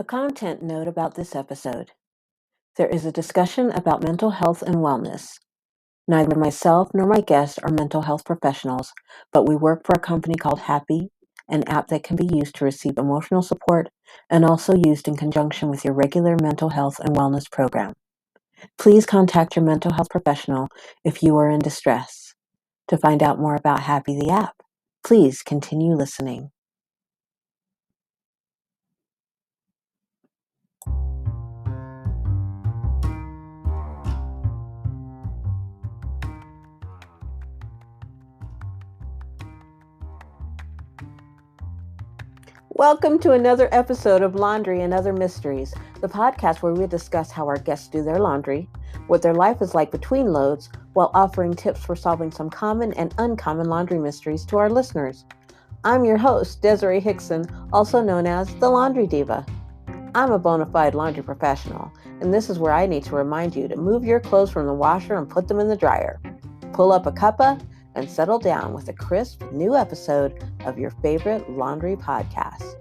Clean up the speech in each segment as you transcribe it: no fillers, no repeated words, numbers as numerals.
A content note about this episode. There is a discussion about mental health and wellness. Neither myself nor my guests are mental health professionals, but we work for a company called Happy, an app that can be used to receive emotional support and also used in conjunction with your regular mental health and wellness program. Please contact your mental health professional if you are in distress. To find out more about Happy the app, please continue listening. Welcome to another episode of Laundry and Other Mysteries, the podcast where we discuss how our guests do their laundry, what their life is like between loads, while offering tips for solving some common and uncommon laundry mysteries to our listeners. I'm your host, Desiree Hickson, also known as the Laundry Diva. I'm a bona fide laundry professional, and this is where I need to remind you to move your clothes from the washer and put them in the dryer. Pull up a cuppa and settle down with a crisp new episode of your favorite laundry podcast.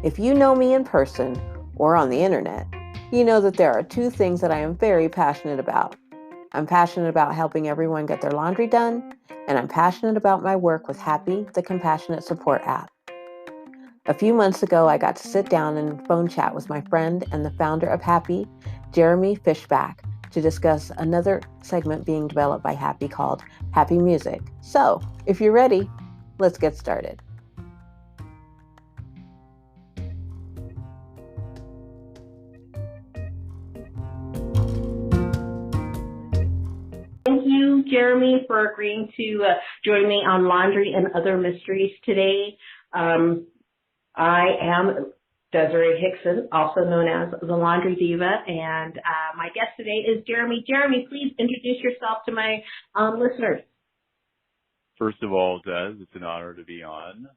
If you know me in person or on the internet, you know that there are two things that I am very passionate about. I'm passionate about helping everyone get their laundry done, and I'm passionate about my work with Happy, the compassionate support app. A few months ago, I got to sit down and phone chat with my friend and the founder of Happy, Jeremy Fischbach, to discuss another segment being developed by Happy called Happy Music. So, if you're ready, let's get started. Thank you, Jeremy, for agreeing to join me on Laundry and Other Mysteries today. I am Desiree Hickson, also known as the Laundry Diva, and my guest today is Jeremy. Jeremy, please introduce yourself to my listeners. First of all, Des, it's an honor to be on.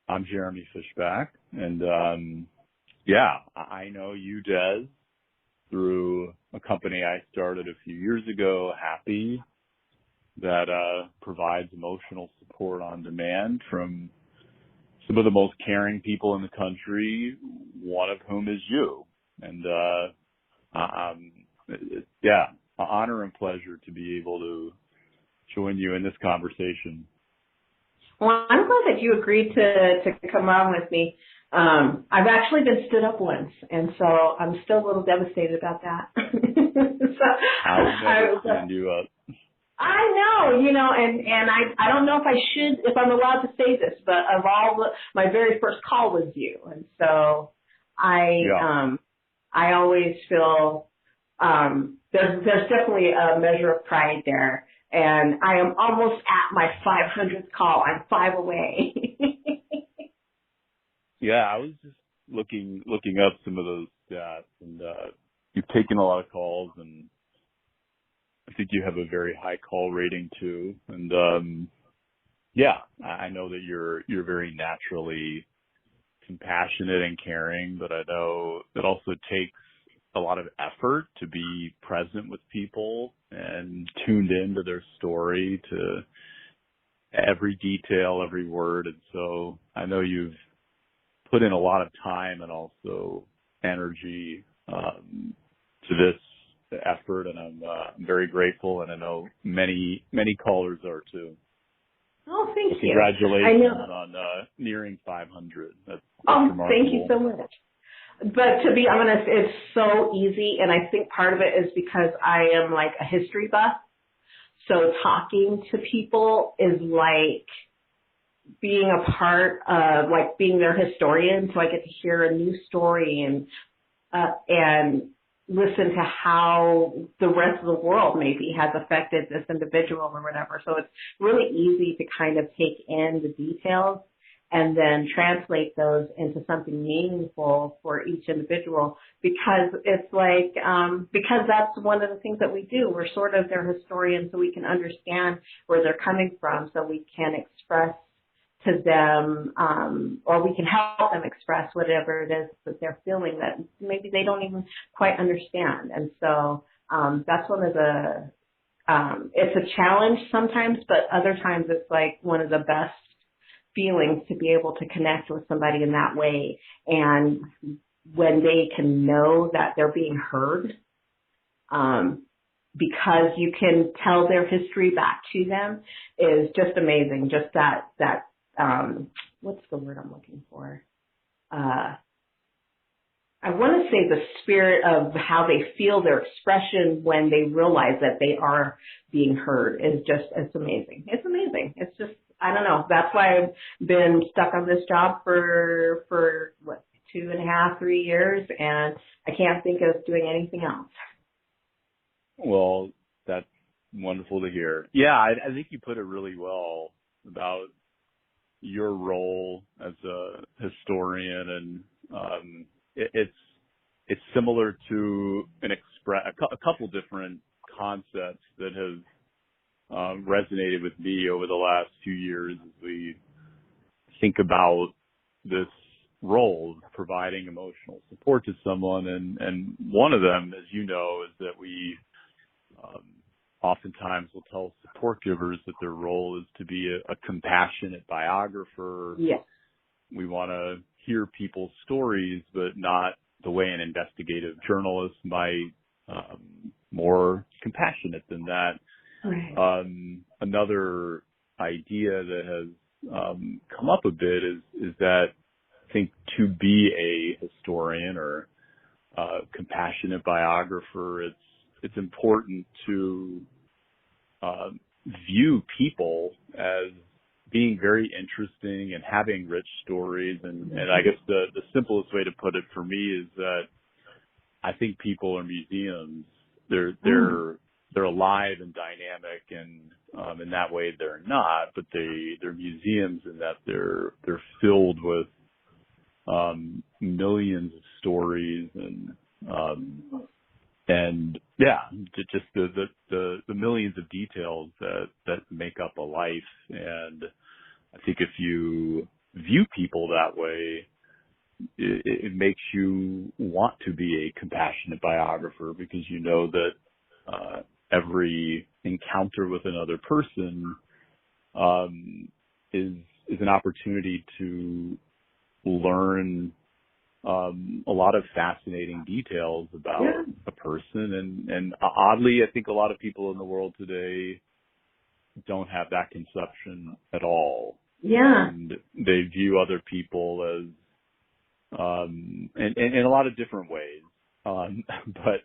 I'm Jeremy Fischbach, and I know you, Des, through a company I started a few years ago, Happy, that provides emotional support on demand from some of the most caring people in the country, one of whom is you. And an honor and pleasure to be able to join you in this conversation. Well, I'm glad that you agreed to come on with me. I've actually been stood up once, and so I'm still a little devastated about that. I'll never stand you up. I know, and I don't know if I'm allowed to say this, but of all my very first call was you, and so I always feel there's definitely a measure of pride there, and I am almost at my 500th call. I'm 5 away. Yeah, I was just looking up some of those stats, and you've taken a lot of calls, and I think you have a very high call rating too. And I know that you're very naturally compassionate and caring, but I know it also takes a lot of effort to be present with people and tuned into their story, to every detail, every word. And so I know you've put in a lot of time and also energy to this effort, and I'm very grateful, and I know many callers are too. Oh, thank you. Congratulations on nearing 500. That's remarkable. Thank you so much. But to be honest, it's so easy, and I think part of it is because I am like a history buff. So talking to people is like being a part of, like, being their historian. So I get to hear a new story and listen to how the rest of the world maybe has affected this individual or whatever. So it's really easy to kind of take in the details and then translate those into something meaningful for each individual, because it's like, because that's one of the things that we do. We're sort of their historian, so we can understand where they're coming from, so we can express to them, or we can help them express whatever it is that they're feeling that maybe they don't even quite understand. And so that's one of the, it's a challenge sometimes, but other times it's like one of the best feelings to be able to connect with somebody in that way. And when they can know that they're being heard, because you can tell their history back to them, is just amazing. Just that what's the word I'm looking for? I want to say the spirit of how they feel their expression when they realize that they are being heard is just, it's amazing. It's amazing. It's just, I don't know. That's why I've been stuck on this job for what, 2.5, 3 years, and I can't think of doing anything else. Well, that's wonderful to hear. Yeah, I think you put it really well about your role as a historian, and it's similar to a couple different concepts that have resonated with me over the last few years as we think about this role of providing emotional support to someone. And one of them, as you know, is that we oftentimes will tell support givers that their role is to be a compassionate biographer. Yes. We want to hear people's stories, but not the way an investigative journalist might, more compassionate than that. Right. Another idea that has come up a bit is that I think to be a historian or a compassionate biographer, it's important to view people as being very interesting and having rich stories. And I guess the simplest way to put it for me is that I think people are museums. They're alive and dynamic, and in that way they're not, but they're museums in that they're filled with millions of stories and yeah, just the millions of details that make up a life. And I think if you view people that way, it makes you want to be a compassionate biographer, because you know that every encounter with another person is an opportunity to learn a lot of fascinating details about a person. And oddly, I think a lot of people in the world today don't have that conception at all. Yeah. And they view other people as, in a lot of different ways. But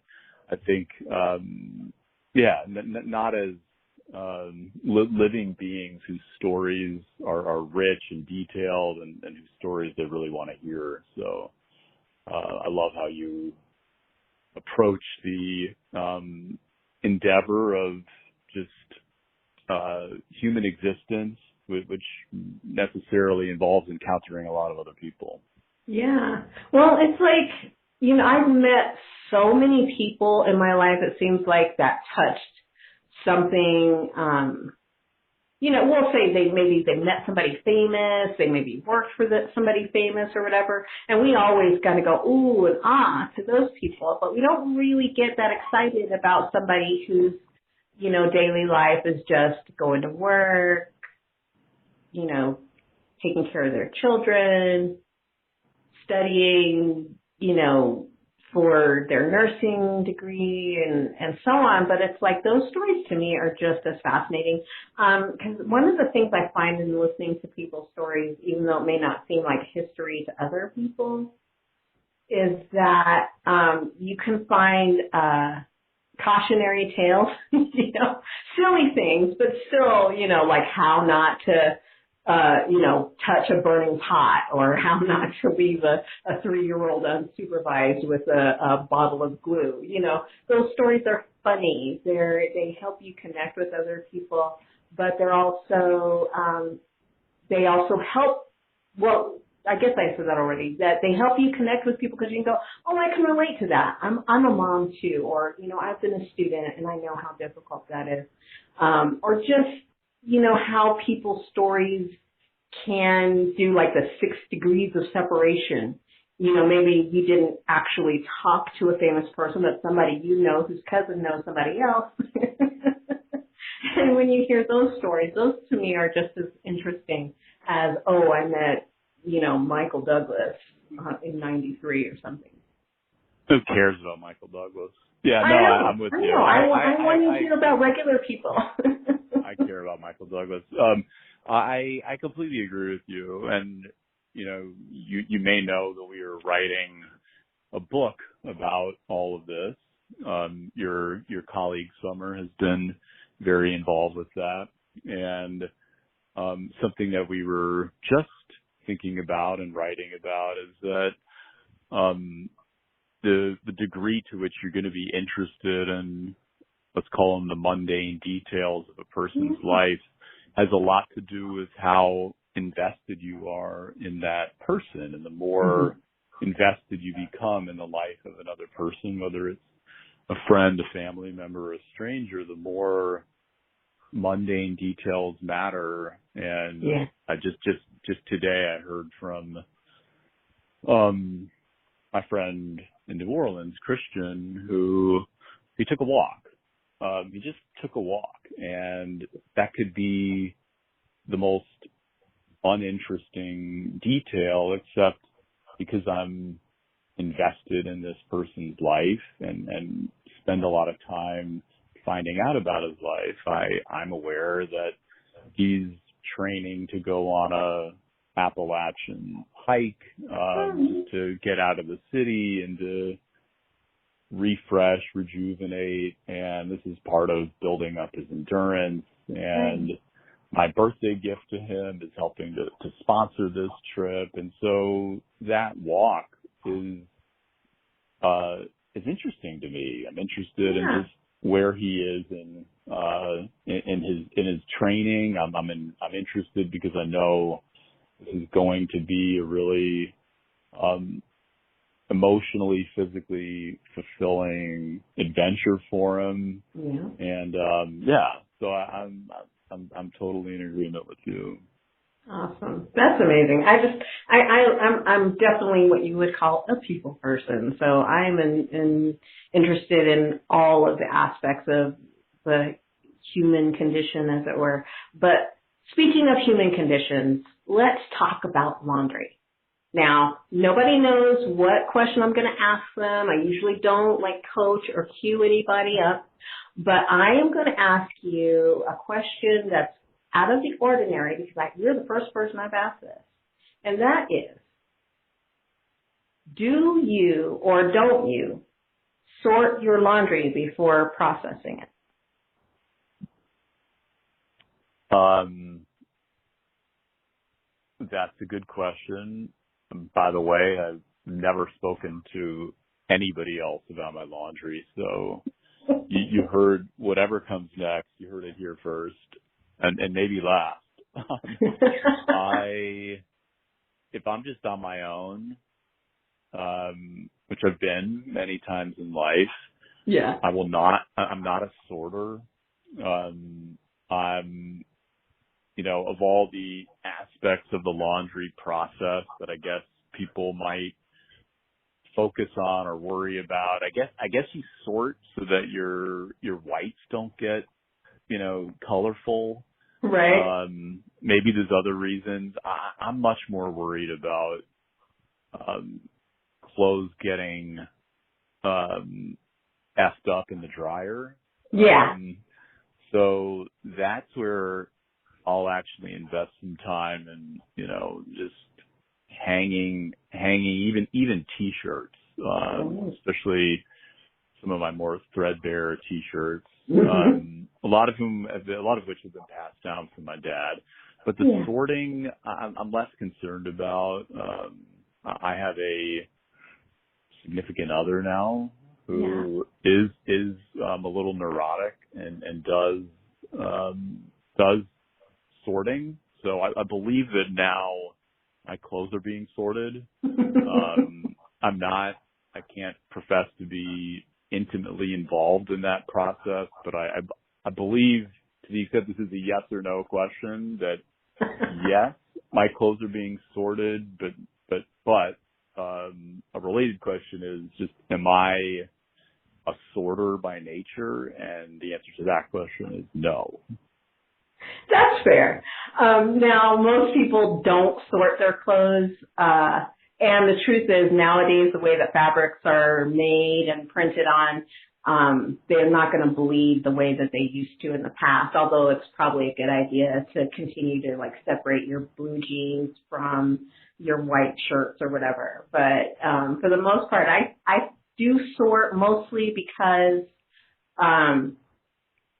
I think, not as living beings whose stories are rich and detailed and whose stories they really want to hear. So I love how you approach the endeavor of just human existence, which necessarily involves encountering a lot of other people. Yeah. Well, it's like, I've met so many people in my life, it seems like, that touched something, we'll say they met somebody famous, they maybe worked for somebody famous or whatever, and we always kind of go, ooh and ah to those people, but we don't really get that excited about somebody whose, daily life is just going to work, taking care of their children, studying, for their nursing degree and so on. But it's like those stories to me are just as fascinating. Because one of the things I find in listening to people's stories, even though it may not seem like history to other people, is that you can find cautionary tales, silly things, but still, like how not to touch a burning pot, or how not to leave a 3-year-old unsupervised with a bottle of glue. Those stories are funny. They help you connect with other people, but they're also, they also help, well, I guess I said that already, that they help you connect with people because you can go, oh, I can relate to that. I'm a mom too, or, I've been a student and I know how difficult that is. Or just, how people's stories can do like the 6 degrees of separation. Maybe you didn't actually talk to a famous person, but somebody whose cousin knows somebody else. And when you hear those stories, those to me are just as interesting as, oh, I met, Michael Douglas in 93 or something. Who cares about Michael Douglas? Yeah, no, I'm with you. I want you to hear about regular people. I care about Michael Douglas. I completely agree with you. And, you may know that we are writing a book about all of this. Your colleague Summer has been very involved with that. And something that we were just thinking about and writing about is that the degree to which you're going to be interested in, let's call them the mundane details of a person's life, has a lot to do with how invested you are in that person. And the more invested you become in the life of another person, whether it's a friend, a family member, or a stranger, the more mundane details matter. And I just today I heard from my friend in New Orleans, Christian, who he took a walk. He just took a walk, and that could be the most uninteresting detail, except because I'm invested in this person's life and spend a lot of time finding out about his life. I'm aware that he's training to go on a Appalachian hike, just to get out of the city and to refresh, rejuvenate, and this is part of building up his endurance. And my birthday gift to him is helping to sponsor this trip. And so that walk is interesting to me. I'm interested in just where he is in his training. I'm interested because I know this is going to be a really emotionally, physically fulfilling adventure for him. Yeah. And so I'm totally in agreement with you. Awesome. That's amazing. I'm definitely what you would call a people person. So I'm interested in all of the aspects of the human condition, as it were. But speaking of human conditions, let's talk about laundry. Now, nobody knows what question I'm going to ask them. I usually don't coach or cue anybody up, but I am going to ask you a question that's out of the ordinary because you're the first person I've asked this. And that is, do you or don't you sort your laundry before processing it? That's a good question. By the way, I've never spoken to anybody else about my laundry, so you heard whatever comes next. You heard it here first, and maybe last. If I'm just on my own, which I've been many times in life, I'm not a sorter. I'm of all the aspects of the laundry process that I guess people might focus on or worry about, I guess you sort so that your whites don't get, colorful. Right. Maybe there's other reasons. I'm much more worried about clothes getting effed up in the dryer. Yeah. So that's where I'll actually invest some time in, just hanging even t-shirts, especially some of my more threadbare t-shirts, a lot of which have been passed down from my dad. But the sorting, I'm less concerned about. I have a significant other now who is a little neurotic and does sorting. So I believe that now my clothes are being sorted. I can't profess to be intimately involved in that process, but I believe, to the extent this is a yes or no question, that yes, my clothes are being sorted, but a related question is just, am I a sorter by nature? And the answer to that question is no. That's fair. Now, most people don't sort their clothes, and the truth is nowadays the way that fabrics are made and printed on, they're not going to bleed the way that they used to in the past, although it's probably a good idea to continue to like separate your blue jeans from your white shirts or whatever. But for the most part, I do sort mostly because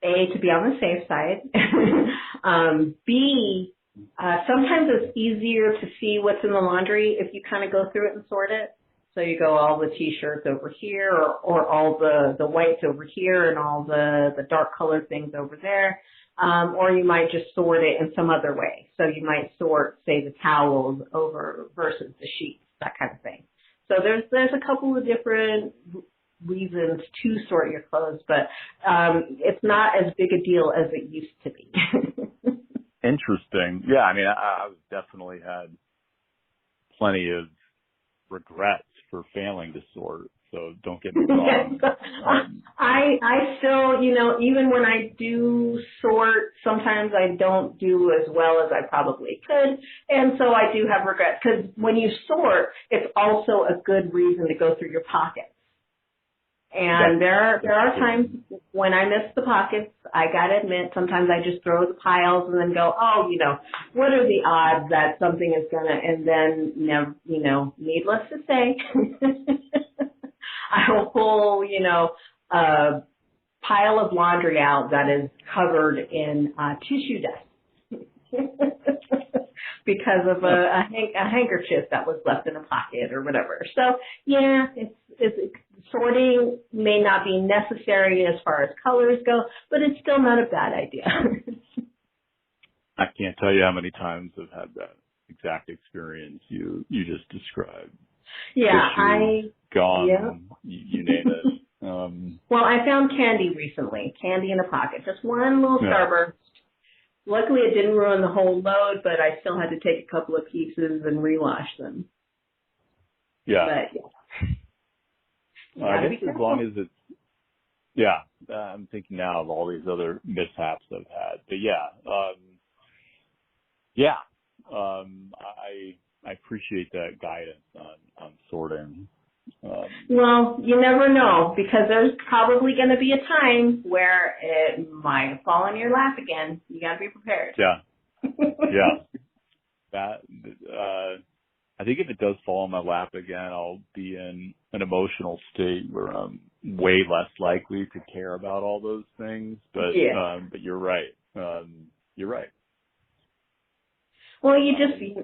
A, to be on the safe side. B, sometimes it's easier to see what's in the laundry if you kind of go through it and sort it. So you go all the t-shirts over here or all the whites over here and all the dark colored things over there. Or you might just sort it in some other way. So you might sort, say, the towels over versus the sheets, that kind of thing. So there's a couple of different reasons to sort your clothes, but it's not as big a deal as it used to be. Interesting. Yeah, I mean, I've definitely had plenty of regrets for failing to sort, so don't get me wrong. I still, even when I do sort, sometimes I don't do as well as I probably could, and so I do have regrets, because when you sort, it's also a good reason to go through your pockets. And there are times when I miss the pockets. I gotta admit, sometimes I just throw the piles and then go, what are the odds that something is gonna, and then, needless to say, I will pull, a pile of laundry out that is covered in tissue dust because of a handkerchief that was left in a pocket or whatever. So, yeah, it's sorting may not be necessary as far as colors go, but it's still not a bad idea. I can't tell you how many times I've had that exact experience you just described. Yeah, Tissue, gone, yeah. You name it. Well, I found candy recently, candy in a pocket, just one little starburst. Luckily, it didn't ruin the whole load, but I still had to take a couple of pieces and rewash them. Yeah. But, I guess as long as it's, I'm thinking now of all these other mishaps I've had. But I appreciate that guidance on sorting. Well, you never know, because there's probably going to be a time where it might fall in your lap again. You got to be prepared. Yeah. Yeah. That, I think if it does fall in my lap again, I'll be in an emotional state where I'm way less likely to care about all those things. But you're right. You're right. Well, must be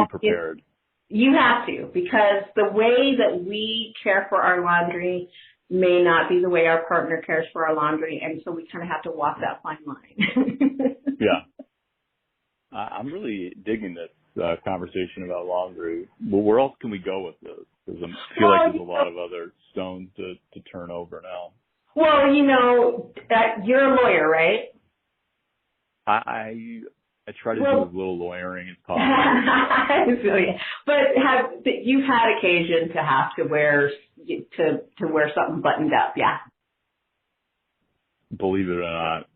prepared. You have to, because the way that we care for our laundry may not be the way our partner cares for our laundry, and so we kind of have to walk that fine line. Yeah. I'm really digging this conversation about laundry. Well, where else can we go with this? Because I feel like there's a lot of other stones to turn over now. Well, you're a lawyer, right? I try to do as little lawyering as possible. But you've had occasion to have to wear something buttoned up, yeah? Believe it or not,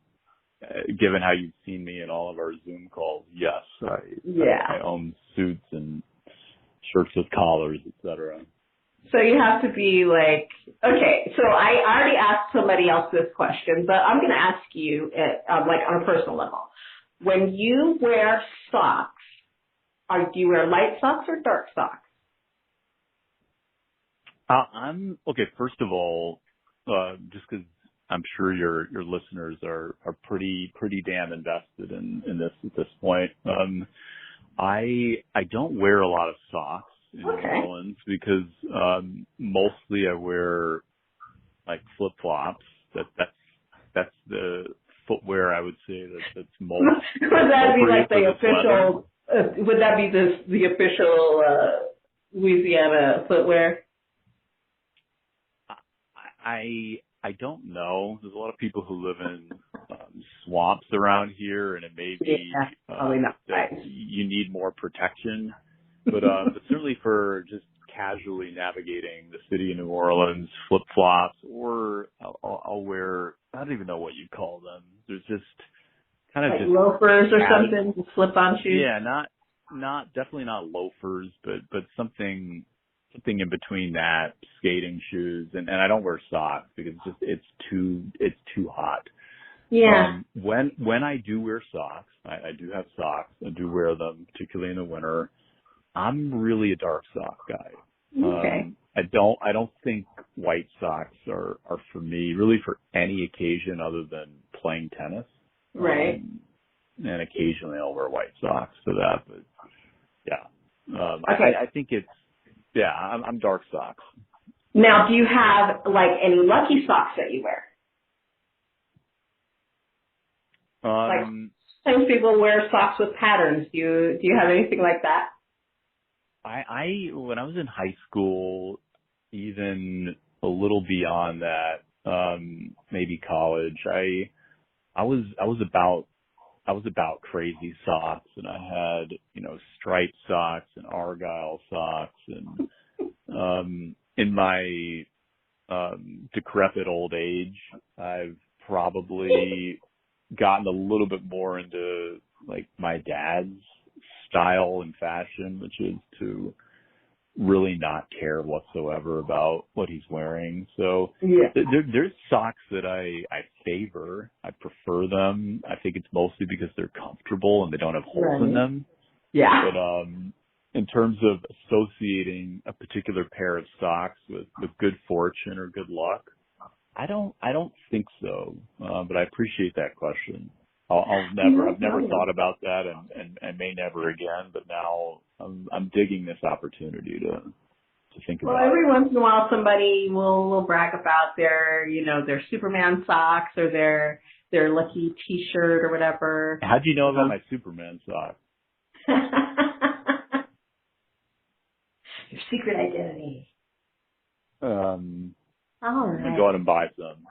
given how you've seen me in all of our Zoom calls, yes, I own suits and shirts with collars, etc. So you have to be like, okay, so I already asked somebody else this question, but I'm going to ask you, on a personal level. When you wear socks, do you wear light socks or dark socks? Okay. First of all, just because I'm sure your listeners are pretty damn invested in this at this point. I don't wear a lot of socks in New Orleans because mostly I wear like flip flops. That's the footwear I would say that's most. Would that be like the official? Would that be the official Louisiana footwear? I don't know. There's a lot of people who live in swamps around here, and it may be probably not that you need more protection. But certainly for just casually navigating the city of New Orleans, flip flops, or I'll wear, I don't even know what you call them. There's just kind of like just loafers or something, slip-on shoes. Yeah, not definitely not loafers, but something in between that, skating shoes, and I don't wear socks because it's too hot. Yeah. When I do wear socks, I do have socks. I do wear them, particularly in the winter. I'm really a dark sock guy. Okay. I don't think white socks are for me, really for any occasion other than playing tennis. Right. And occasionally I'll wear white socks for that, but yeah. Okay. I think I'm dark socks. Now, do you have like any lucky socks that you wear? Like sometimes people wear socks with patterns. Do you have anything like that? I when I was in high school, even a little beyond that, maybe college, I was about crazy socks, and I had, striped socks and argyle socks, and in my decrepit old age, I've probably gotten a little bit more into like my dad's style and fashion, which is to really not care whatsoever about what he's wearing. So yeah. there's socks that I favor. I prefer them. I think it's mostly because they're comfortable and they don't have holes in them. Yeah. But in terms of associating a particular pair of socks with good fortune or good luck, I don't think so. But I appreciate that question. I've never thought about that and may never again, but now I'm digging this opportunity to think about. Well, every once in a while somebody will brag about their Superman socks or their lucky t-shirt or whatever. How'd you know about my Superman socks? Your secret identity. All right. I'm go out and buy some.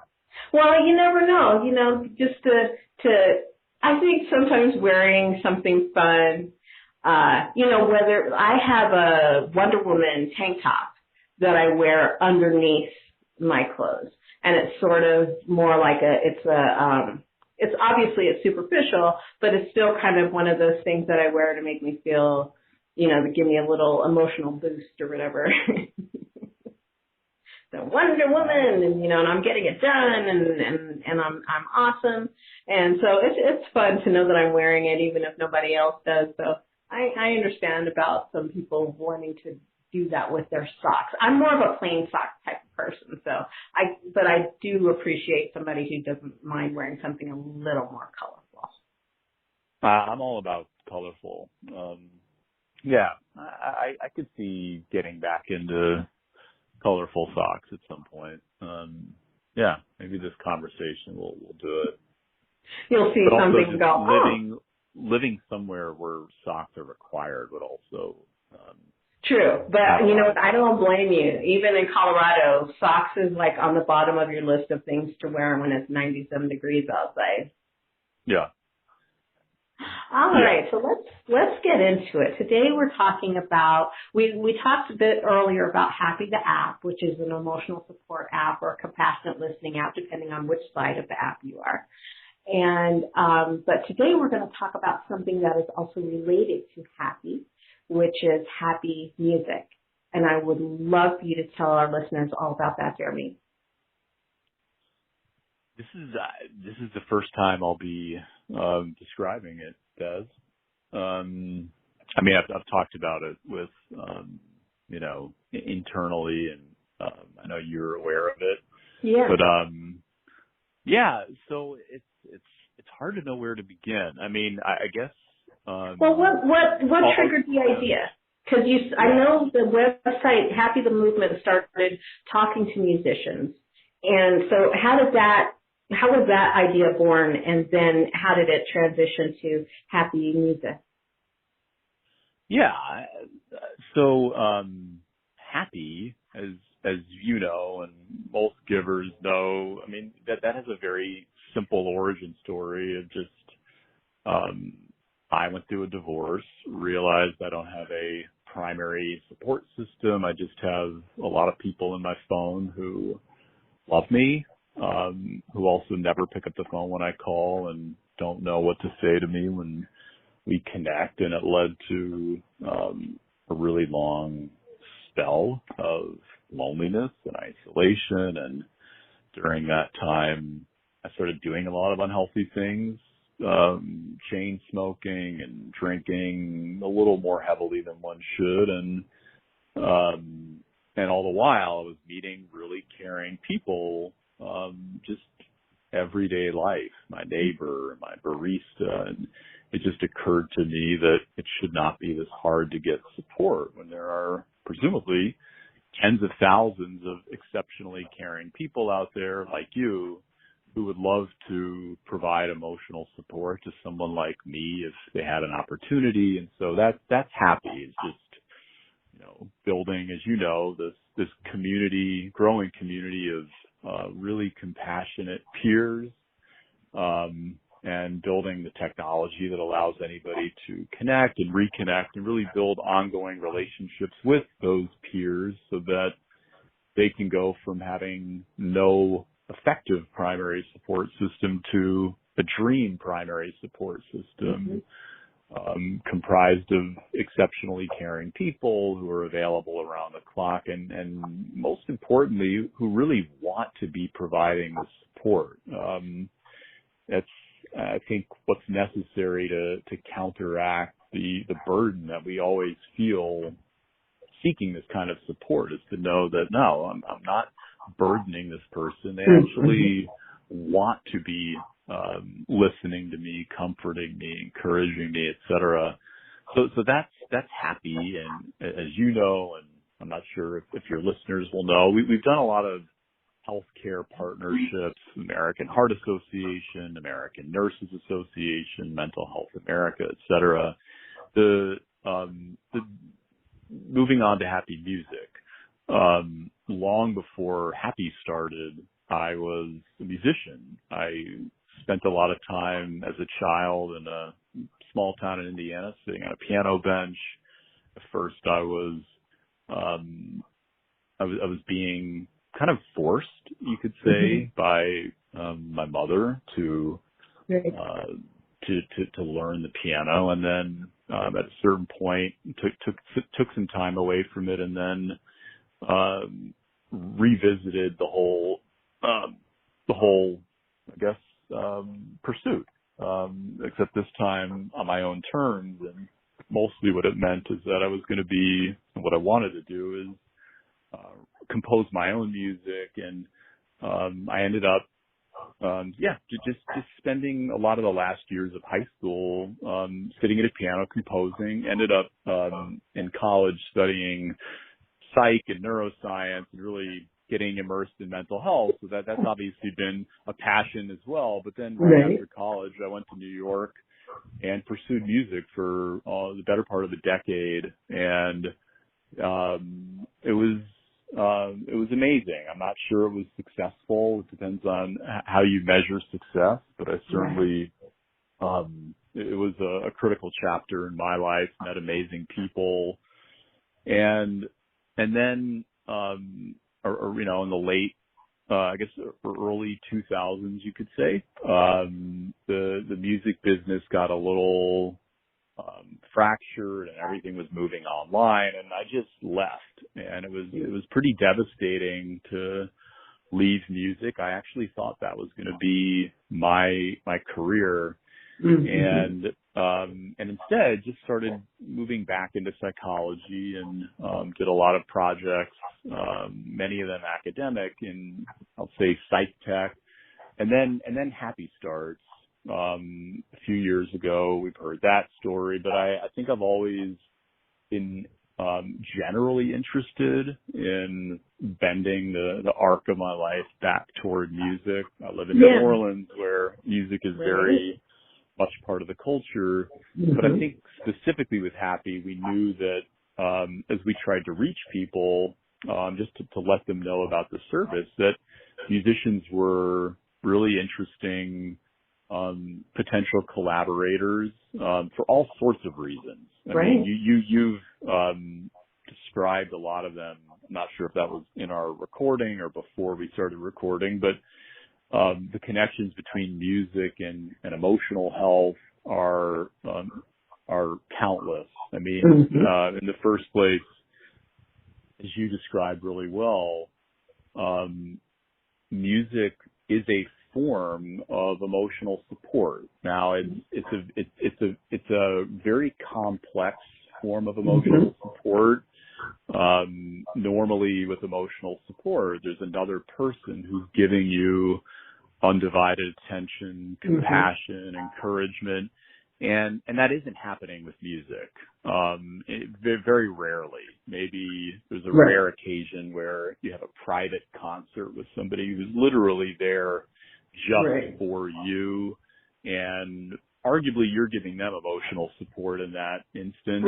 Well, you never know. Just to I think sometimes wearing something fun, whether I have a Wonder Woman tank top that I wear underneath my clothes, and it's sort of more like it's obviously it's superficial, but it's still kind of one of those things that I wear to make me feel, to give me a little emotional boost or whatever. The Wonder Woman, and I'm getting it done, and I'm awesome, and so it's fun to know that I'm wearing it, even if nobody else does. So I understand about some people wanting to do that with their socks. I'm more of a plain sock type of person, but I do appreciate somebody who doesn't mind wearing something a little more colorful. I'm all about colorful. Yeah, I could see getting back into colorful socks at some point. Yeah, maybe this conversation will do it. You'll see but something also go. Living somewhere where socks are required would also. True, but I don't blame you. Even in Colorado, socks is like on the bottom of your list of things to wear when it's 97 degrees outside. Yeah. All right, so let's get into it. Today we're talking about, we talked a bit earlier about Happy the app, which is an emotional support app or compassionate listening app, depending on which side of the app you are. And but today we're going to talk about something that is also related to Happy, which is Happy music. And I would love for you to tell our listeners all about that, Jeremy. This is the first time I'll be describing it, Des. I've talked about it with internally, and I know you're aware of it. Yeah. But so it's hard to know where to begin. I guess. Well, what triggered the idea? Because I know the website Happy the Movement started talking to musicians, and so how was that idea born, and then how did it transition to Happy music? Yeah. So Happy, as you know, and most givers know, that has a very simple origin story of just I went through a divorce, realized I don't have a primary support system. I just have a lot of people in my phone who love me, who also never pick up the phone when I call and don't know what to say to me when we connect. And it led to a really long spell of loneliness and isolation. And during that time, I started doing a lot of unhealthy things, chain smoking and drinking a little more heavily than one should. And all the while I was meeting really caring people, just everyday life, my neighbor, my barista. And it just occurred to me that it should not be this hard to get support when there are presumably tens of thousands of exceptionally caring people out there like you who would love to provide emotional support to someone like me if they had an opportunity. And so that's happy. It's just, building, as you know, this community, growing community of really compassionate peers, and building the technology that allows anybody to connect and reconnect and really build ongoing relationships with those peers so that they can go from having no effective primary support system to a dream primary support system, comprised of exceptionally caring people who are available around the clock and most importantly, who really want to be providing the support. That's, I think, what's necessary to counteract the burden that we always feel seeking this kind of support, is to know that, no, I'm not burdening this person. They actually want to be listening to me, comforting me, encouraging me, etc. So that's happy. And as you know, and I'm not sure if your listeners will know, we've done a lot of healthcare partnerships, American Heart Association, American Nurses Association, Mental Health America, etc. The moving on to Happy Music, long before Happy started, I was a musician. I spent a lot of time as a child in a small town in Indiana sitting on a piano bench. At first I was being kind of forced, you could say, by my mother to learn the piano, and then at a certain point took some time away from it, and then revisited the whole I guess pursuit, except this time on my own terms. And mostly what it meant is that I was going to be, what I wanted to do is compose my own music, and I ended up just spending a lot of the last years of high school sitting at a piano composing. Ended up in college studying psych and neuroscience and really getting immersed in mental health. So that's obviously been a passion as well. But then right after college, I went to New York and pursued music for the better part of a decade, and it was amazing. I'm not sure it was successful. It depends on how you measure success, but I certainly, it was a critical chapter in my life, met amazing people. And then, in the late, I guess early 2000s, you could say, the music business got a little fractured and everything was moving online, and I just left. And it was pretty devastating to leave music. I actually thought that was going to be my career, and instead just started moving back into psychology and did a lot of projects, many of them academic, in I'll say psych tech, and then Happy starts. A few years ago, we've heard that story, but I think I've always been generally interested in bending the arc of my life back toward music. I live in New Orleans, where music is very much part of the culture. But I think specifically with Happy, we knew that as we tried to reach people, just to let them know about the service, that musicians were really interesting potential collaborators for all sorts of reasons. I mean, you've described a lot of them. I'm not sure if that was in our recording or before we started recording, but the connections between music and emotional health are countless. I mean, in the first place, as you described really well, music is a form of emotional support. Now, it's a very complex form of emotional support. Normally, with emotional support, there's another person who's giving you undivided attention, compassion, encouragement, and that isn't happening with music. Very rarely. Maybe there's a rare occasion where you have a private concert with somebody who's literally there just for you, and arguably you're giving them emotional support in that instance.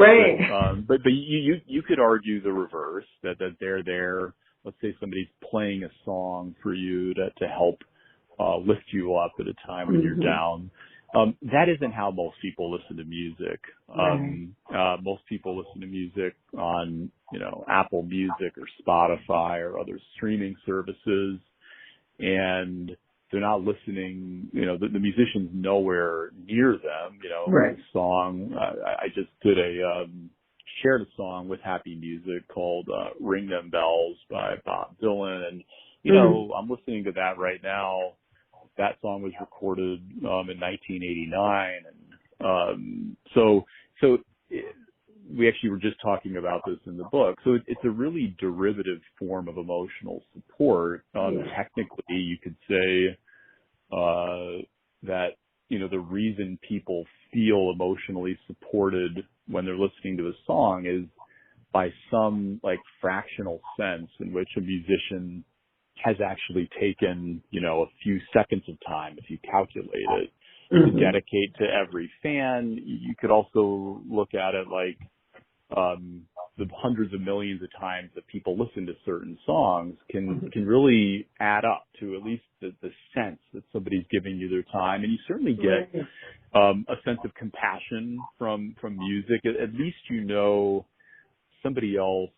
But you could argue the reverse, that they're there. Let's say somebody's playing a song for you to help lift you up at a time when you're down. That isn't how most people listen to music. Most people listen to music on, Apple Music or Spotify or other streaming services, and they're not listening, the musician's nowhere near them, The song, I just shared a song with Happy Music called Ring Them Bells by Bob Dylan, and, I'm listening to that right now. That song was recorded in 1989, and so we actually were just talking about this in the book. So it's a really derivative form of emotional support. Technically, you could say that the reason people feel emotionally supported when they're listening to a song is by some fractional sense in which a musician has actually taken, a few seconds of time, if you calculate it, to dedicate to every fan. You could also look at it like the hundreds of millions of times that people listen to certain songs can really add up to at least the sense that somebody's giving you their time. And you certainly get a sense of compassion from music. At least somebody else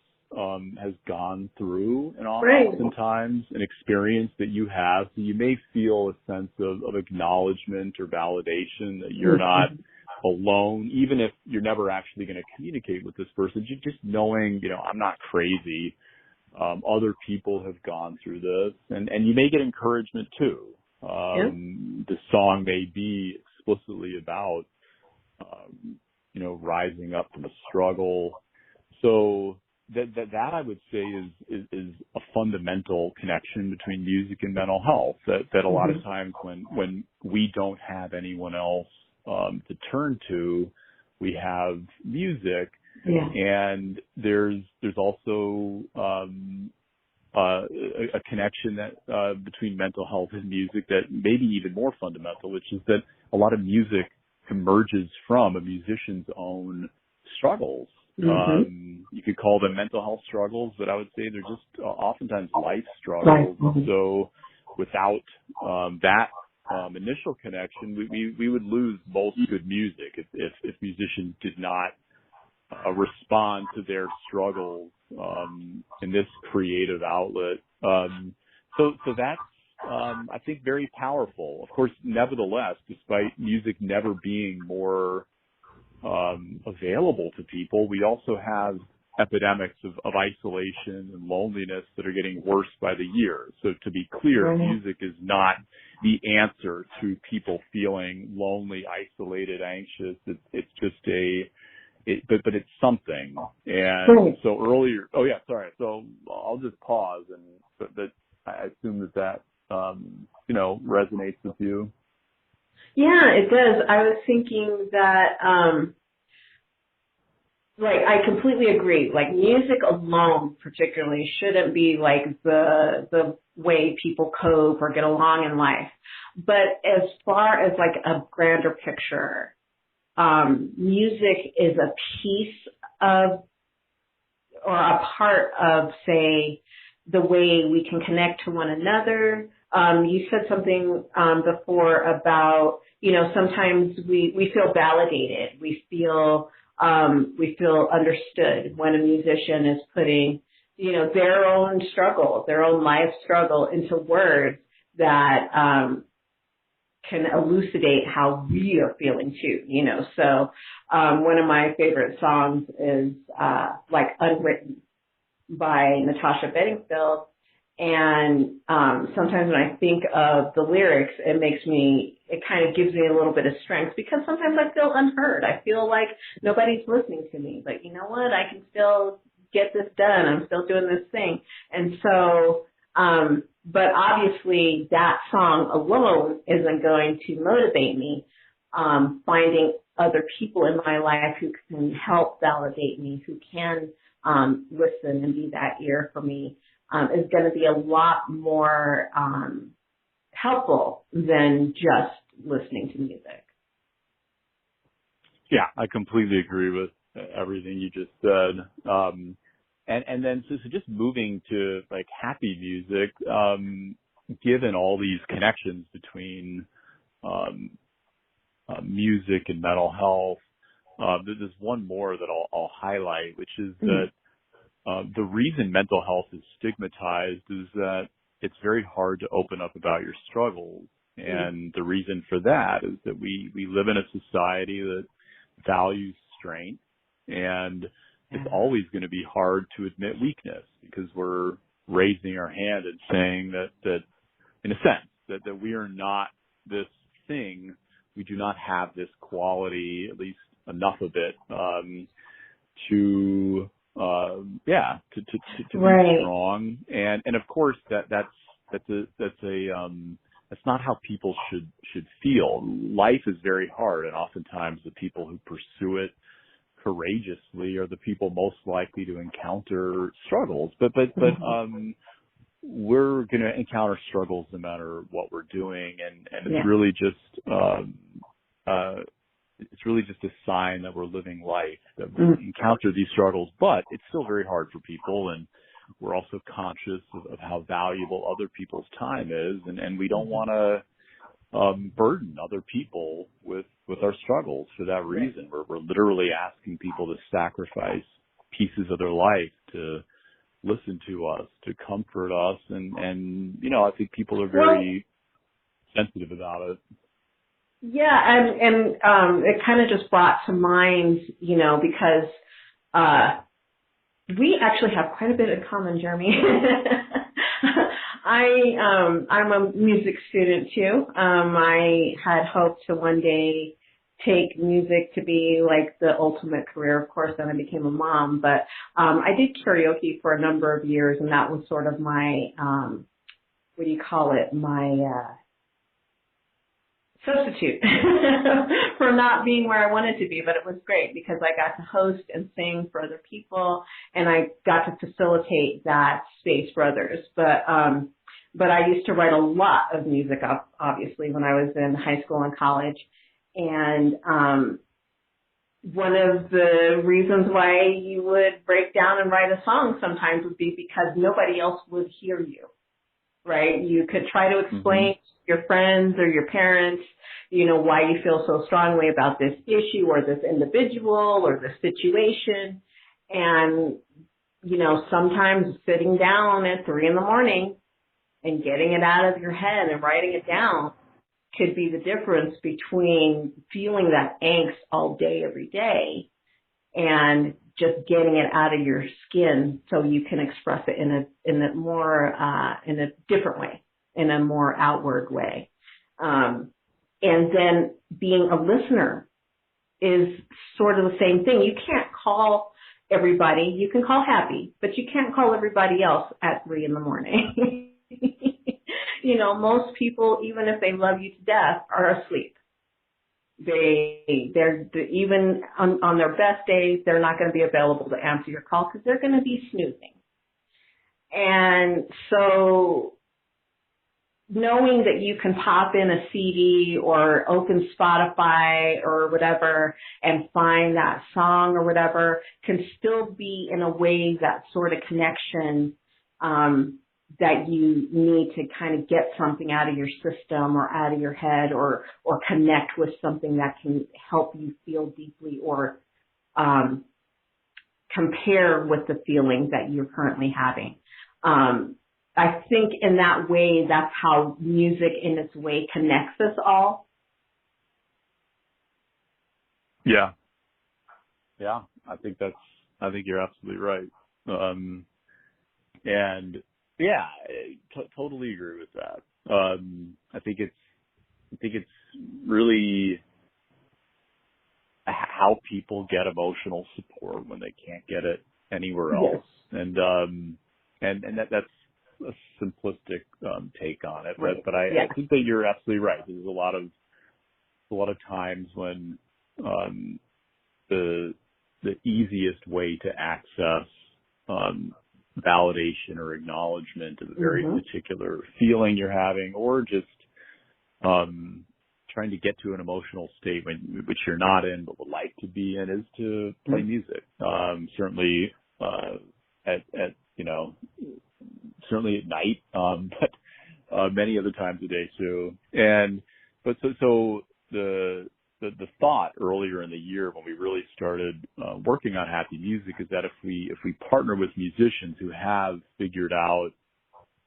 has gone through and oftentimes an experience that you have. So you may feel a sense of acknowledgement or validation that you're not alone, even if you're never actually going to communicate with this person. Just knowing, I'm not crazy. Other people have gone through this, and you may get encouragement too. The song may be explicitly about, rising up from a struggle. So that I would say is a fundamental connection between music and mental health. That a lot of times when we don't have anyone else to turn to, we have music, and there's also a connection that between mental health and music that may be even more fundamental, which is that a lot of music emerges from a musician's own struggles. You could call them mental health struggles, but I would say they're just oftentimes life struggles. So without that initial connection, we would lose most good music if musicians did not respond to their struggles in this creative outlet. So that's I think very powerful. Of course, nevertheless, despite music never being more available to people, we also have epidemics of isolation and loneliness that are getting worse by the year. So to be clear, music is not the answer to people feeling lonely, isolated, anxious. It's just but it's something. And so earlier, so I'll just pause, but I assume that resonates with you. Yeah, it does. I was thinking that, I completely agree. Music alone, particularly, shouldn't be the way people cope or get along in life. But as far as a grander picture, music is a piece of, or a part of, say, the way we can connect to one another. You said something before about, sometimes we feel validated. We feel understood when a musician is putting, their own struggle, their own life struggle into words that can elucidate how we are feeling too, you know. So one of my favorite songs is like Unwritten by Natasha Bedingfield. And sometimes when I think of the lyrics, it kind of gives me a little bit of strength, because sometimes I feel unheard. I feel like nobody's listening to me. But you know what? I can still get this done. I'm still doing this thing. And so, but obviously that song alone isn't going to motivate me. Finding other people in my life who can help validate me, who can listen and be that ear for me, is going to be a lot more helpful than just listening to music. Yeah, I completely agree with everything you just said. And then so just moving to like happy music, given all these connections between music and mental health, there's one more that I'll highlight, which is that the reason mental health is stigmatized is that it's very hard to open up about your struggles. And the reason for that is that we live in a society that values strength, and it's always going to be hard to admit weakness, because we're raising our hand and saying that in a sense, that we are not this thing. We do not have this quality, at least enough of it, to be strong. And of course that's not how people should feel. Life is very hard, and oftentimes the people who pursue it courageously are the people most likely to encounter struggles. But we're going to encounter struggles no matter what we're doing, and it's really just a sign that we're living life, that we encounter these struggles. But it's still very hard for people, and we're also conscious of how valuable other people's time is, and we don't want to burden other people with our struggles for that reason. We're literally asking people to sacrifice pieces of their life to listen to us, to comfort us, and you know, I think people are very sensitive about it. Yeah, and it kind of just brought to mind, you know, because we actually have quite a bit in common, Jeremy. I'm a music student too. I had hoped to one day take music to be like the ultimate career. Of course, then I became a mom, but I did karaoke for a number of years, and that was sort of my my substitute for not being where I wanted to be. But it was great because I got to host and sing for other people, and I got to facilitate that space for others. But I used to write a lot of music, obviously, when I was in high school and college. And one of the reasons why you would break down and write a song sometimes would be because nobody else would hear you, right? You could try to explain to your friends or your parents, you know, why you feel so strongly about this issue or this individual or this situation. And, you know, sometimes sitting down at 3 a.m. and getting it out of your head and writing it down could be the difference between feeling that angst all day, every day, and just getting it out of your skin so you can express it in a more in a different way, in a more outward way. And then being a listener is sort of the same thing. You can't call everybody. You can call happy, but you can't call everybody else at 3 a.m. You know, most people, even if they love you to death, are asleep. They're even on their best days, they're not going to be available to answer your call because they're going to be snoozing. And so knowing that you can pop in a CD or open Spotify or whatever and find that song or whatever can still be in a way that sort of connection that you need to kind of get something out of your system or out of your head or connect with something that can help you feel deeply or compare with the feeling that you're currently having. I think in that way, that's how music in its way connects us all. Yeah. Yeah. I think you're absolutely right. And yeah, totally agree with that. I think it's really how people get emotional support when they can't get it anywhere else. Yes. And that's a simplistic take on it, right. but I think that you're absolutely right. There's a lot of times when the easiest way to access validation or acknowledgement of a very particular feeling you're having, or just trying to get to an emotional state which you're not in but would like to be in, is to play music. Certainly at certainly at night, but many other times a day too. But the thought earlier in the year when we really started working on Happy Music is that if we partner with musicians who have figured out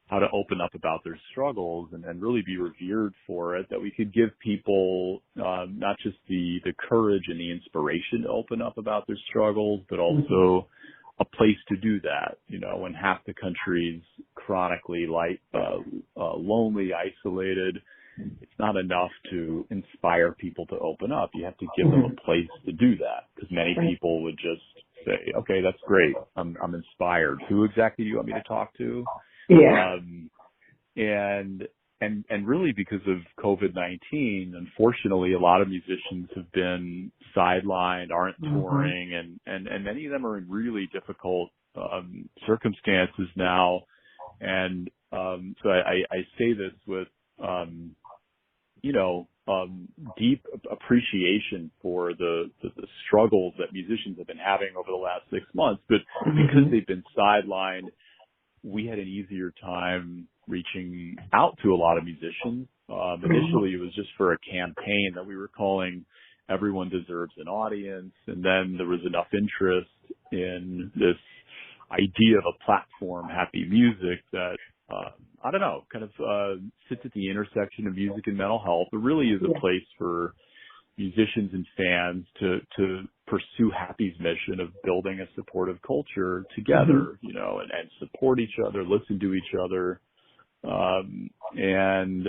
how to open up about their struggles and really be revered for it, that we could give people not just the courage and the inspiration to open up about their struggles, but also a place to do that. When half the country's chronically lonely, isolated, it's not enough to inspire people to open up. You have to give them a place to do that, because many people would just say, okay, that's great. I'm inspired. Who exactly do you want me to talk to? Yeah. And really because of COVID-19, unfortunately, a lot of musicians have been sidelined, aren't touring, and many of them are in really difficult circumstances now. And so I say this with deep appreciation for the struggles that musicians have been having over the last 6 months, but because they've been sidelined, we had an easier time reaching out to a lot of musicians. Initially, it was just for a campaign that we were calling Everyone Deserves an Audience. And then there was enough interest in this idea of a platform, Happy Music, that, I don't know, kind of sits at the intersection of music and mental health. It really is a place for musicians and fans to pursue Happy's mission of building a supportive culture together, and support each other, listen to each other. And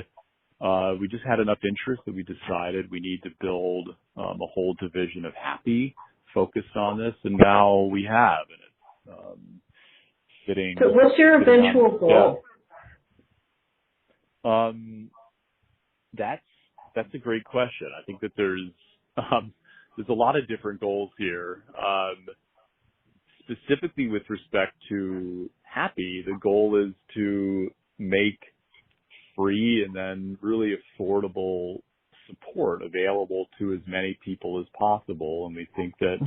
we just had enough interest that we decided we need to build a whole division of Happy focused on this, and now we have. And it's sitting. So what's your eventual goal? That's a great question. I think that there's a lot of different goals here. Specifically with respect to Happy, the goal is to make free and then really affordable support available to as many people as possible. And we think that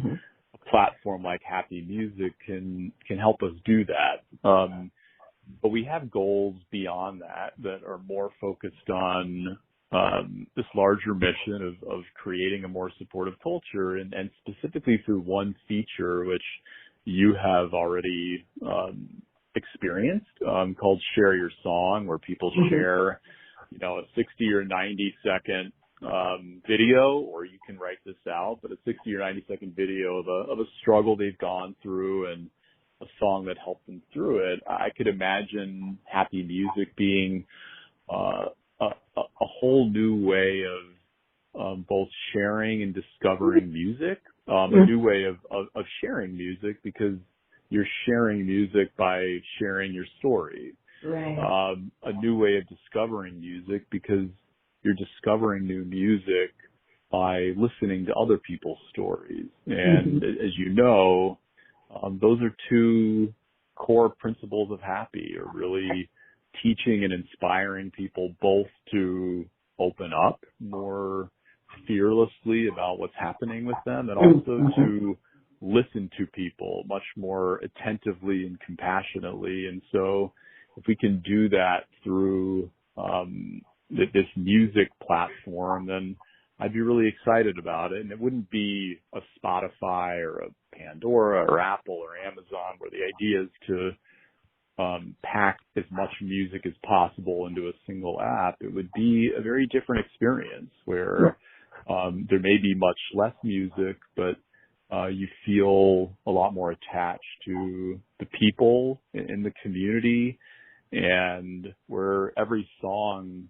a platform like Happy Music can help us do that. But we have goals beyond that are more focused on this larger mission of creating a more supportive culture, and specifically through one feature which you have already experienced, called Share Your Song, where people share, a 60 or 90 second video, or you can write this out, but a 60 or 90 second video of a struggle they've gone through and a song that helped them through it. I could imagine Happy Music being a whole new way of both sharing and discovering music, a new way of sharing music, because you're sharing music by sharing your story. Right. A new way of discovering music, because you're discovering new music by listening to other people's stories. And as you know, those are two core principles of Happy, are really teaching and inspiring people both to open up more fearlessly about what's happening with them, and also to listen to people much more attentively and compassionately. And so if we can do that through this music platform, then I'd be really excited about it. And it wouldn't be a Spotify or a Pandora or Apple or Amazon, where the idea is to pack as much music as possible into a single app, it would be a very different experience where there may be much less music, but you feel a lot more attached to the people in the community, and where every song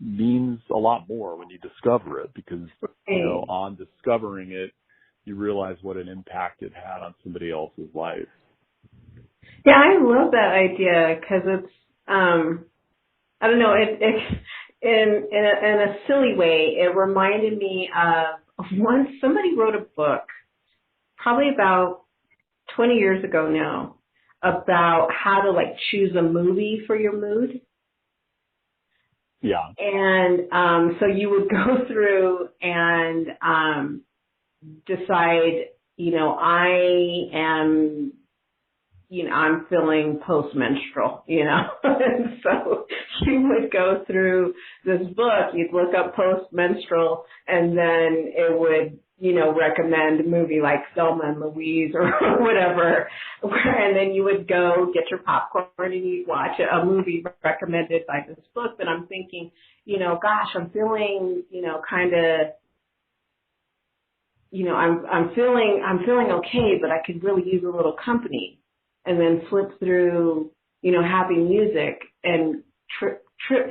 means a lot more when you discover it, because on discovering it, you realize what an impact it had on somebody else's life. Yeah, I love that idea because it's, I don't know, it in a silly way, it reminded me of once somebody wrote a book, probably about 20 years ago now, about how to like choose a movie for your mood. Yeah. And so you would go through and decide, I'm feeling post-menstrual, and so you would go through this book, you'd look up post-menstrual, and then it would, recommend a movie like Thelma and Louise or whatever, and then you would go get your popcorn and you'd watch a movie recommended by this book. But I'm thinking, gosh, I'm feeling, kind of, I'm feeling okay, but I could really use a little company. And then flip through, happy music and trip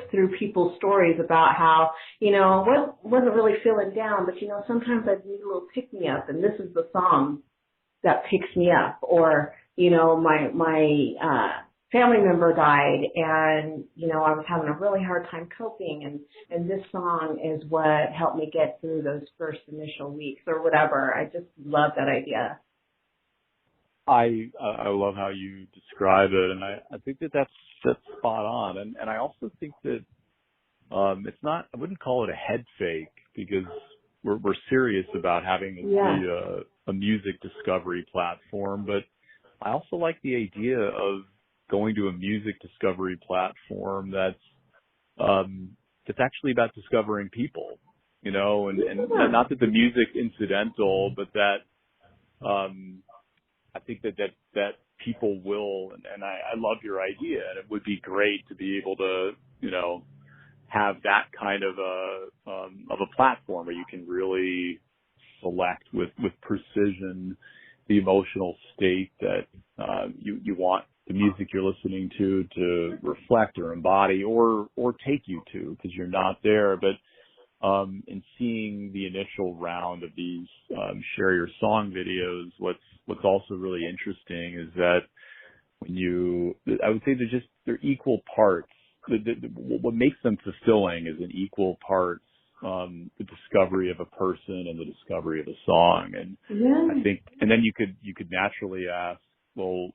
through people's stories about how, wasn't really feeling down, but, sometimes I need a little pick-me-up, and this is the song that picks me up. Or, my family member died, and, I was having a really hard time coping, and this song is what helped me get through those first initial weeks or whatever. I just love that idea. I love how you describe it, and I think that's spot on. And I also think that it's not, I wouldn't call it a head fake, because we're serious about having a music discovery platform. But I also like the idea of going to a music discovery platform that's actually about discovering people, and not that the music's incidental, but that I think that people will, and I love your idea, and it would be great to be able to, have that kind of a platform where you can really select with precision the emotional state that you want the music you're listening to reflect or embody or take you to, because you're not there. But in seeing the initial round of these share your song videos, what's also really interesting is that I would say they're equal parts. What makes them fulfilling is in equal parts the discovery of a person and the discovery of a song. And I think, and then you could naturally ask, well,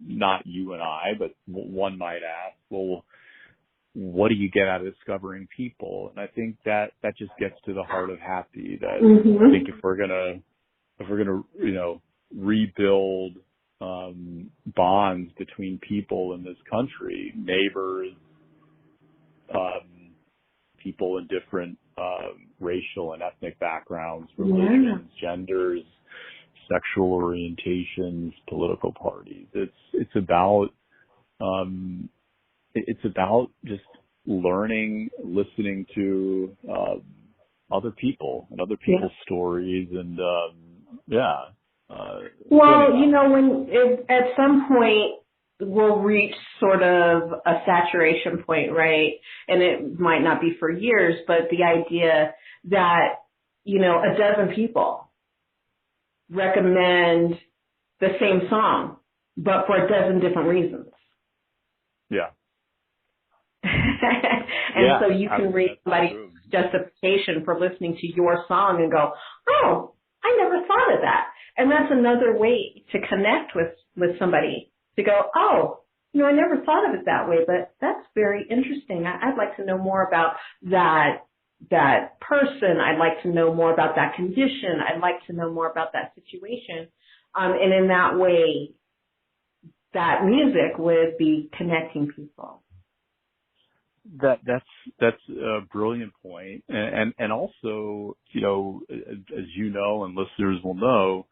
not you and I, but one might ask, well, what do you get out of discovering people? And I think that just gets to the heart of happy. That I think if we're gonna rebuild bonds between people in this country, neighbors, people in different racial and ethnic backgrounds, religions, genders, sexual orientations, political parties. It's about just learning, listening to other people and other people's stories, and at some point we'll reach sort of a saturation point, right? And it might not be for years, but the idea that, a dozen people recommend the same song, but for a dozen different reasons. Yeah. So you can read somebody's justification for listening to your song and go, oh, I never thought of that. And that's another way to connect with somebody, to go, oh, I never thought of it that way, but that's very interesting. I'd like to know more about that person. I'd like to know more about that condition. I'd like to know more about that situation. And in that way, that music would be connecting people. That's a brilliant point. And also, as you know, and listeners will know,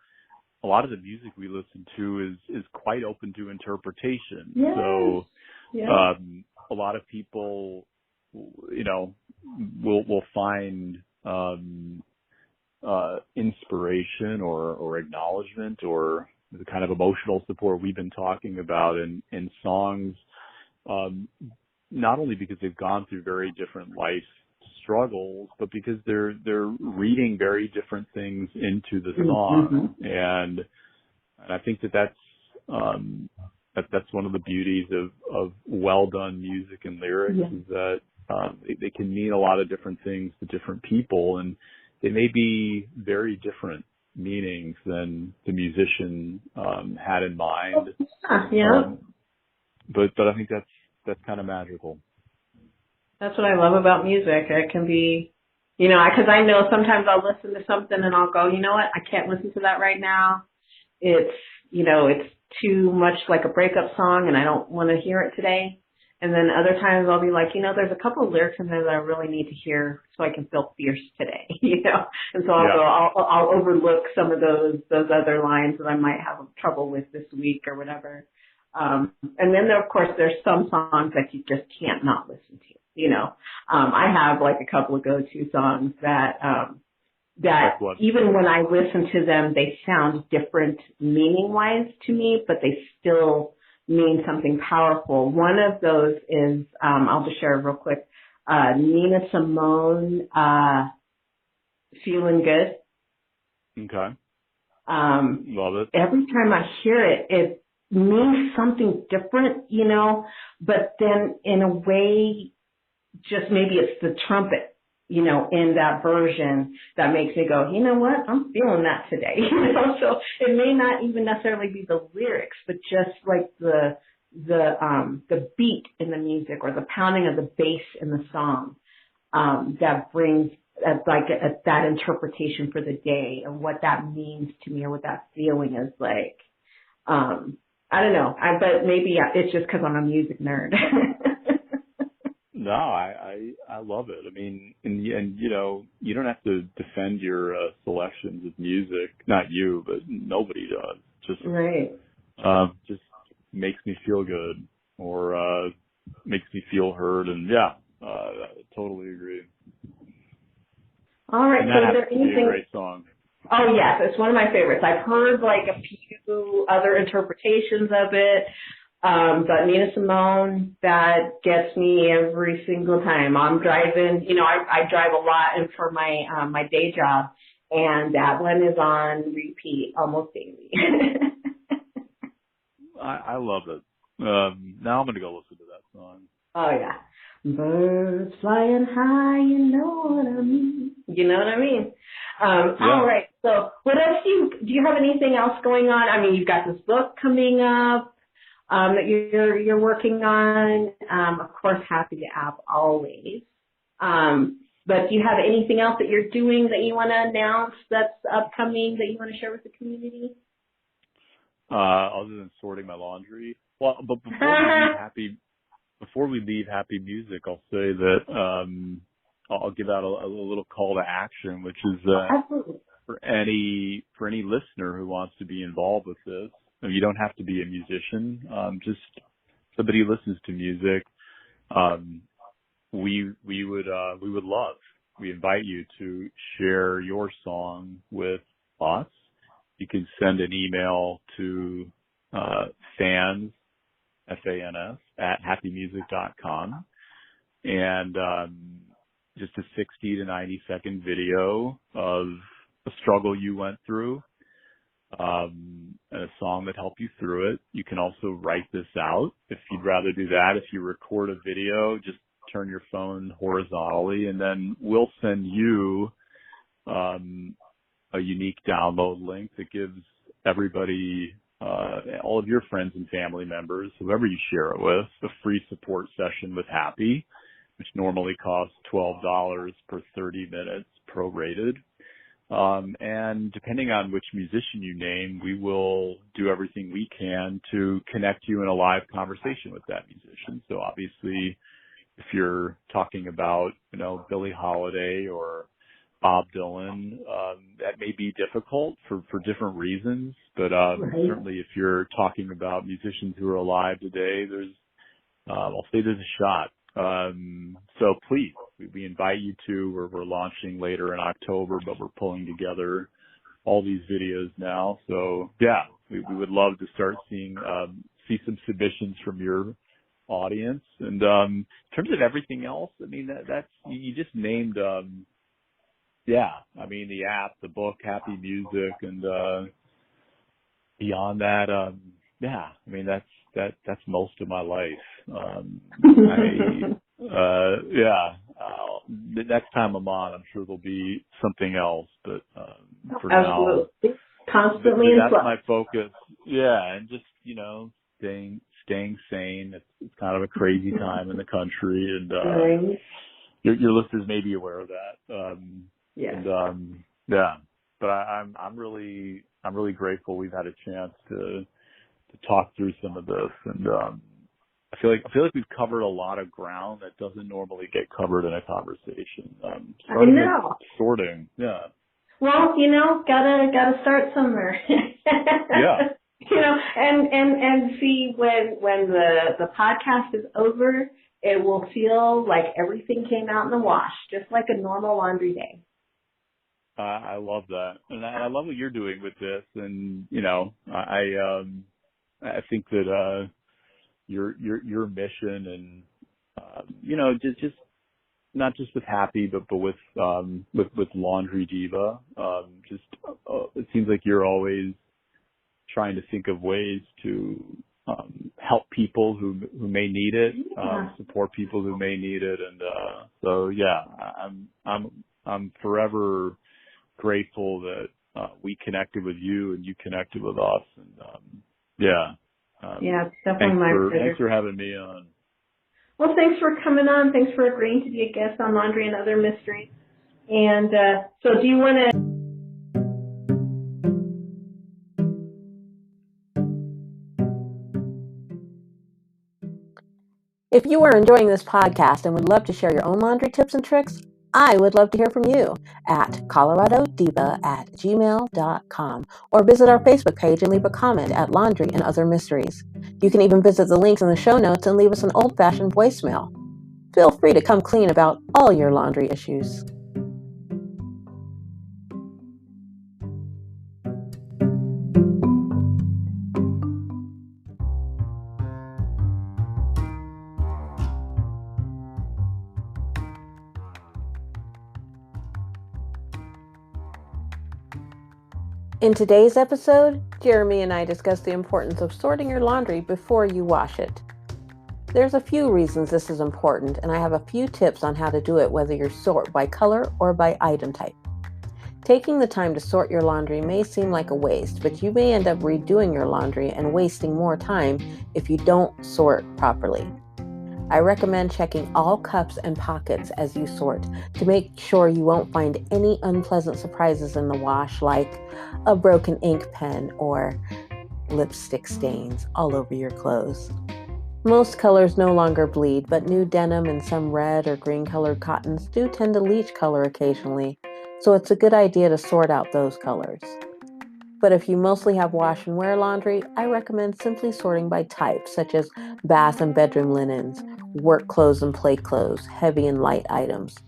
a lot of the music we listen to is quite open to interpretation. Yes. So, Yeah. a lot of people, will find, inspiration or acknowledgement or the kind of emotional support we've been talking about in songs, not only because they've gone through very different life struggles, but because they're reading very different things into the song. Mm-hmm. And I think that's one of the beauties of well done music and lyrics, is that they can mean a lot of different things to different people, and they may be very different meanings than the musician had in mind. Yeah. But I think that's kind of magical. That's what I love about music. It can be, because I know sometimes I'll listen to something and I'll go, you know what, I can't listen to that right now. It's, it's too much like a breakup song and I don't want to hear it today. And then other times I'll be like, there's a couple of lyrics in there that I really need to hear so I can feel fierce today, And so I'll overlook some of those other lines that I might have trouble with this week or whatever. And then of course there's some songs that you just can't not listen to. I have like a couple of go-to songs that even when I listen to them, they sound different meaning-wise to me, but they still mean something powerful. One of those is, I'll just share real quick, Nina Simone, Feeling Good. Okay. Love it. Every time I hear it, it means something different, but then in a way, just maybe it's the trumpet, in that version that makes me go, you know what, I'm feeling that today. So it may not even necessarily be the lyrics, but just like the beat in the music or the pounding of the bass in the song, that brings that interpretation for the day and what that means to me or what that feeling is like. I don't know, but maybe it's just because I'm a music nerd. No, I love it. I mean, and you don't have to defend your selections of music. Not you, but nobody does. Just right. Just makes me feel good or makes me feel heard, and I totally agree. All right. And So that is there has to be anything? a great song. Oh yes, it's one of my favorites. I've heard like a few other interpretations of it. But Nina Simone, that gets me every single time. I'm driving, I drive a lot and for my day job, and that one is on repeat almost daily. I love it. Now I'm going to go listen to that song. Oh yeah. Birds flying high, you know what I mean. You know what I mean? All right. So what else do you have anything else going on? I mean, you've got this book coming up. That you're working on. Of course, happy to app always. But do you have anything else that you're doing that you want to announce that's upcoming that you want to share with the community? Other than sorting my laundry. Well, but before we leave Happy Music, I'll say that I'll give out a little call to action, which is for any listener who wants to be involved with this. You don't have to be a musician. Just somebody who listens to music. We invite you to share your song with us. You can send an email to fans, FANS, at happymusic.com, and just a 60 to 90 second video of a struggle you went through. And a song that helped you through it. You can also write this out if you'd rather do that. If you record a video, just turn your phone horizontally, and then we'll send you a unique download link that gives everybody, all of your friends and family members, whoever you share it with, a free support session with Happy, which normally costs $12 per 30 minutes prorated. And depending on which musician you name, we will do everything we can to connect you in a live conversation with that musician. So obviously, if you're talking about, Billie Holiday or Bob Dylan. That may be difficult for different reasons, but certainly if you're talking about musicians who are alive today, I'll say there's a shot. So please, we invite you to. We're launching later in October, but we're pulling together all these videos now. So yeah, we would love to start see some submissions from your audience. And in terms of everything else, I mean, that's you just named. I mean, the app, the book, Happy Music, and beyond that, I mean, that's most of my life. The next time I'm on, I'm sure there'll be something else, but for Absolutely. now, Constantly that's my focus. Yeah, and just staying sane. It's kind of a crazy time in the country, and your listeners may be aware of that. Yeah. And but I'm really grateful we've had a chance to talk through some of this, and I feel like we've covered a lot of ground that doesn't normally get covered in a conversation. Starting with sorting, yeah. Well, gotta start somewhere. Yeah. And see when the podcast is over, it will feel like everything came out in the wash, just like a normal laundry day. I love that, and I love what you're doing with this. And I think that your mission, and just not just with Happy, but with Laundry Diva, it seems like you're always trying to think of ways to help people who may need it, support people who may need it, and so yeah, I'm forever grateful that we connected with you and you connected with us, and it's definitely my pleasure. Thanks for having me on. Well, thanks for coming on. Thanks for agreeing to be a guest on Laundry and Other Mysteries. And so do you want to... If you are enjoying this podcast and would love to share your own laundry tips and tricks, I would love to hear from you at coloradodiva@gmail.com, or visit our Facebook page and leave a comment at Laundry and Other Mysteries. You can even visit the links in the show notes and leave us an old-fashioned voicemail. Feel free to come clean about all your laundry issues. In today's episode, Jeremy and I discuss the importance of sorting your laundry before you wash it. There's a few reasons this is important, and I have a few tips on how to do it, whether you sort by color or by item type. Taking the time to sort your laundry may seem like a waste, but you may end up redoing your laundry and wasting more time if you don't sort properly. I recommend checking all cups and pockets as you sort to make sure you won't find any unpleasant surprises in the wash, like a broken ink pen or lipstick stains all over your clothes. Most colors no longer bleed, but new denim and some red or green colored cottons do tend to leach color occasionally, so it's a good idea to sort out those colors. But if you mostly have wash and wear laundry, I recommend simply sorting by type, such as bath and bedroom linens, work clothes and play clothes, heavy and light items.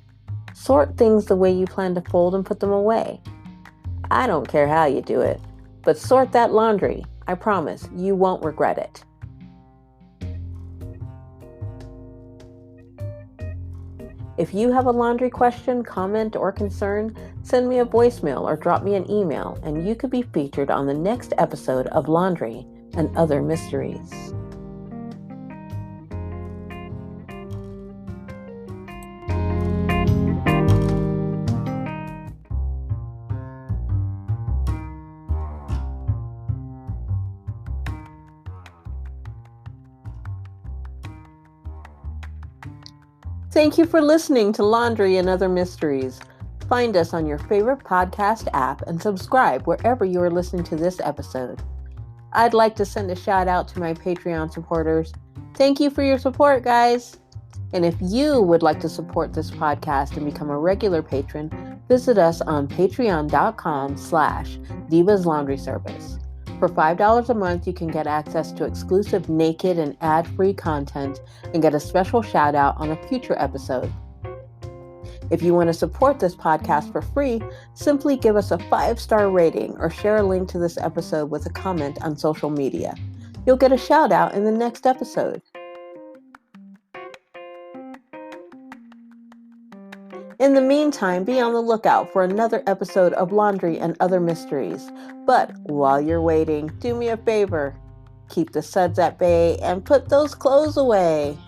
Sort things the way you plan to fold and put them away. I don't care how you do it, but sort that laundry. I promise you won't regret it. If you have a laundry question, comment, or concern, send me a voicemail or drop me an email, and you could be featured on the next episode of Laundry and Other Mysteries. Thank you for listening to Laundry and Other Mysteries. Find us on your favorite podcast app and subscribe wherever you are listening to this episode. I'd like to send a shout out to my Patreon supporters. Thank you for your support, guys. And if you would like to support this podcast and become a regular patron, Visit us on patreon.com/Divas Laundry Service. For $5 a month, you can get access to exclusive naked and ad-free content and get a special shout out on a future episode. If you want to support this podcast for free, simply give us a 5-star rating or share a link to this episode with a comment on social media. You'll get a shout out in the next episode. In the meantime, be on the lookout for another episode of Laundry and Other Mysteries. But while you're waiting, do me a favor. Keep the suds at bay and put those clothes away.